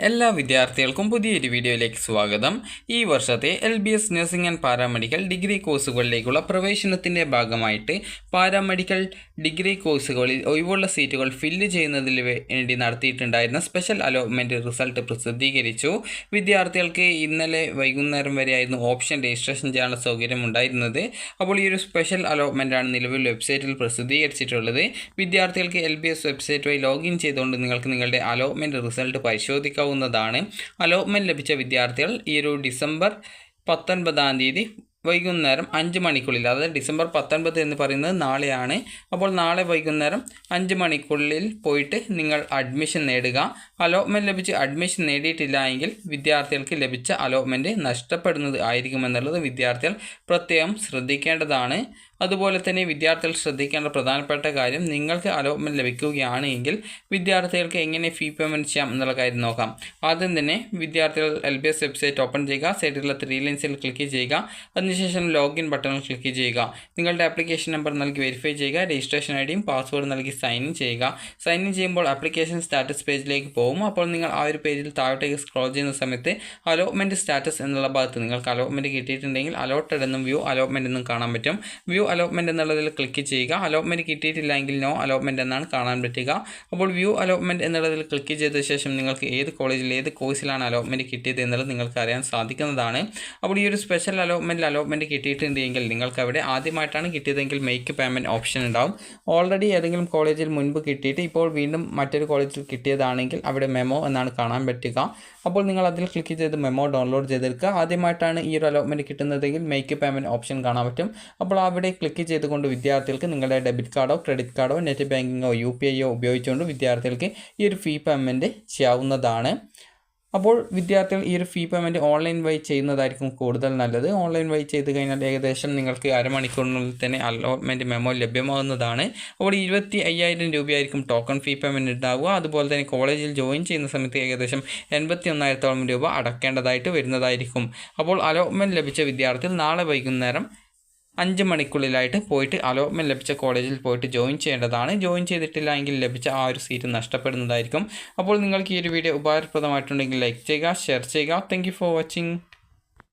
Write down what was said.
എല്ലാ വിദ്യാർത്ഥികൾക്കും പുതിയൊരു വീഡിയോയിലേക്ക് സ്വാഗതം. ഈ വർഷത്തെ LBS nursing and paramedical degree കോഴ്സുകളിലേക്കുള്ള പ്രവേശനത്തിൻ്റെ ഭാഗമായിട്ട് പാരാമെഡിക്കൽ ഡിഗ്രി കോഴ്സുകളിൽ ഒഴിവുള്ള സീറ്റുകൾ ഫില്ല് ചെയ്യുന്നതിന് വേണ്ടി നടത്തിയിട്ടുണ്ടായിരുന്ന സ്പെഷ്യൽ അലോട്ട്മെൻറ്റ് റിസൾട്ട് പ്രസിദ്ധീകരിച്ചു. വിദ്യാർത്ഥികൾക്ക് ഇന്നലെ വൈകുന്നേരം വരെയായിരുന്നു ഓപ്ഷൻ രജിസ്ട്രേഷൻ ചെയ്യാനുള്ള സൗകര്യം ഉണ്ടായിരുന്നത്. അപ്പോൾ ഈ ഒരു സ്പെഷ്യൽ അലോട്ട്മെൻറ്റാണ് നിലവിൽ വെബ്സൈറ്റിൽ പ്രസിദ്ധീകരിച്ചിട്ടുള്ളത്. വിദ്യാർത്ഥികൾക്ക് LBS വെബ്സൈറ്റ് വഴി ലോഗിൻ ചെയ്തുകൊണ്ട് നിങ്ങൾക്ക് നിങ്ങളുടെ അലോട്ട്മെൻറ്റ് റിസൾട്ട് പരിശോധിക്കാം. അലോട്ട്മെന്റ് ലഭിച്ച വിദ്യാർത്ഥികൾ ഈ ഒരു ഡിസംബർ 19 വൈകുന്നേരം 5 മണിക്കുള്ളിൽ, അതായത് ഡിസംബർ 19 എന്ന് പറയുന്നത് നാളെയാണ്. അപ്പോൾ നാളെ വൈകുന്നേരം 5 മണിക്കുള്ളിൽ പോയിട്ട് നിങ്ങൾ അഡ്മിഷൻ നേടുക. അലോട്ട്മെൻറ്റ് ലഭിച്ച് അഡ്മിഷൻ നേടിയിട്ടില്ല എങ്കിൽ വിദ്യാർത്ഥികൾക്ക് ലഭിച്ച അലോട്ട്മെൻറ്റ് നഷ്ടപ്പെടുന്നത് ആയിരിക്കുമെന്നുള്ളത് വിദ്യാർത്ഥികൾ പ്രത്യേകം ശ്രദ്ധിക്കേണ്ടതാണ്. അതുപോലെ തന്നെ വിദ്യാർത്ഥികൾ ശ്രദ്ധിക്കേണ്ട പ്രധാനപ്പെട്ട കാര്യം, നിങ്ങൾക്ക് അലോട്ട്മെൻറ്റ് ലഭിക്കുകയാണ് എങ്കിൽ വിദ്യാർത്ഥികൾക്ക് എങ്ങനെ ഫീ പേയ്മെൻറ്റ് ചെയ്യാം എന്നുള്ള കാര്യം നോക്കാം. ആദ്യം തന്നെ വിദ്യാർത്ഥികൾ LBS വെബ്സൈറ്റ് ഓപ്പൺ ചെയ്യുക. സൈഡിലുള്ള 3 ലൈൻസിൽ ക്ലിക്ക് ചെയ്യുക. അതിനുശേഷം ലോഗിൻ ബട്ടണിൽ ക്ലിക്ക് ചെയ്യുക. നിങ്ങളുടെ ആപ്ലിക്കേഷൻ നമ്പർ നൽകി വെരിഫൈ ചെയ്യുക. രജിസ്ട്രേഷൻ ഐഡിയും പാസ്വേഡ് നൽകി സൈൻ ഇൻ ചെയ്യുക. സൈൻ ഇൻ ചെയ്യുമ്പോൾ ആപ്ലിക്കേഷൻ സ്റ്റാറ്റസ് പേജിലേക്ക് പോകും. അപ്പോൾ നിങ്ങൾ ആ ഒരു പേജിൽ താഴോട്ടേക്ക് സ്ക്രോൾ ചെയ്യുന്ന സമയത്ത് അലോട്ട്മെൻറ്റ് സ്റ്റാറ്റസ് എന്നുള്ള ഭാഗത്ത് നിങ്ങൾക്ക് അലോട്ട്മെൻറ്റ് കിട്ടിയിട്ടുണ്ടെങ്കിൽ അലോട്ടഡ് എന്നും വ്യൂ അലോട്ട്മെൻറ്റ് എന്നും കാണാൻ പറ്റും. വ്യൂ അലോട്ട്മെൻറ്റ് എന്നുള്ളതിൽ ക്ലിക്ക് ചെയ്യുക. അലോട്ട്മെൻറ്റ് കിട്ടിയിട്ടില്ല എങ്കിൽ നോ അലോട്ട്മെൻറ്റ് എന്നാണ് കാണാൻ പറ്റുക. അപ്പോൾ വ്യൂ അലോട്ട്മെൻറ്റ് എന്നുള്ളതിൽ ക്ലിക്ക് ചെയ്ത ശേഷം നിങ്ങൾക്ക് ഏത് കോളേജിൽ ഏത് കോഴ്സിലാണ് അലോട്ട്മെൻറ്റ് കിട്ടിയത് എന്നുള്ളത് നിങ്ങൾക്ക് അറിയാൻ സാധിക്കുന്നതാണ്. അപ്പോൾ ഈ ഒരു സ്പെഷ്യൽ അലോട്ട്മെൻറ്റ് കിട്ടിയിട്ടുണ്ടെങ്കിൽ നിങ്ങൾക്ക് അവിടെ ആദ്യമായിട്ടാണ് കിട്ടിയതെങ്കിൽ മേക്ക് പേയ്മെൻറ്റ് ഓപ്ഷൻ ഉണ്ടാവും. ഓൾറെഡി ഏതെങ്കിലും കോളേജിൽ മുൻപ് കിട്ടിയിട്ട് ഇപ്പോൾ വീണ്ടും മറ്റൊരു കോളേജിൽ കിട്ടിയതാണെങ്കിൽ അവിടെ മെമോ എന്നാണ് കാണാൻ പറ്റുക. അപ്പോൾ നിങ്ങൾ അതിൽ ക്ലിക്ക് ചെയ്ത് മെമോ ഡൗൺലോഡ് ചെയ്തെടുക്കുക. ആദ്യമായിട്ടാണ് ഈ ഒരു അലോട്ട്മെൻറ്റ് കിട്ടുന്നതെങ്കിൽ മേക്ക് പേയ്മെൻറ്റ് ഓപ്ഷൻ കാണാൻ പറ്റും. അപ്പോൾ അവിടെ ക്ലിക്ക് ചെയ്തുകൊണ്ട് വിദ്യാർത്ഥികൾക്ക് നിങ്ങളുടെ ഡെബിറ്റ് കാർഡോ ക്രെഡിറ്റ് കാർഡോ നെറ്റ് ബാങ്കിങ്ങോ UPI ഉപയോഗിച്ചുകൊണ്ട് വിദ്യാർത്ഥികൾക്ക് ഈ ഒരു ഫീ പേയ്മെൻറ്റ് ചെയ്യാവുന്നതാണ്. അപ്പോൾ വിദ്യാർത്ഥികൾ ഈ ഒരു ഫീ പേയ്മെൻറ്റ് ഓൺലൈൻ വഴി ചെയ്യുന്നതായിരിക്കും കൂടുതൽ നല്ലത്. ഓൺലൈൻ വഴി ചെയ്ത് കഴിഞ്ഞാൽ ഏകദേശം നിങ്ങൾക്ക് അരമണിക്കൂറിനുള്ളിൽ തന്നെ അലോട്ട്മെൻറ്റ് മെമ്മോ ലഭ്യമാകുന്നതാണ്. അപ്പോൾ 25,000 രൂപയായിരിക്കും ടോക്കൺ ഫീ പേയ്മെൻറ്റ് ഉണ്ടാവുക. അതുപോലെ തന്നെ കോളേജിൽ ജോയിൻ ചെയ്യുന്ന സമയത്ത് ഏകദേശം 81,000 രൂപ അടക്കേണ്ടതായിട്ട് വരുന്നതായിരിക്കും. അപ്പോൾ അലോട്ട്മെൻറ്റ് ലഭിച്ച വിദ്യാർത്ഥികൾ നാളെ വൈകുന്നേരം 5 മണിക്കുള്ളിലായിട്ട് പോയിട്ട് അലോട്ട്മെൻറ്റ് ലഭിച്ച കോളേജിൽ പോയിട്ട് ജോയിൻ ചെയ്യേണ്ടതാണ്. ജോയിൻ ചെയ്തിട്ടില്ല എങ്കിൽ ലഭിച്ച ആ ഒരു സീറ്റ് നഷ്ടപ്പെടുന്നതായിരിക്കും. അപ്പോൾ നിങ്ങൾക്ക് ഈ ഒരു വീഡിയോ ഉപകാരപ്രദമായിട്ടുണ്ടെങ്കിൽ ലൈക്ക് ചെയ്യുക, ഷെയർ ചെയ്യുക. Thank you for watching.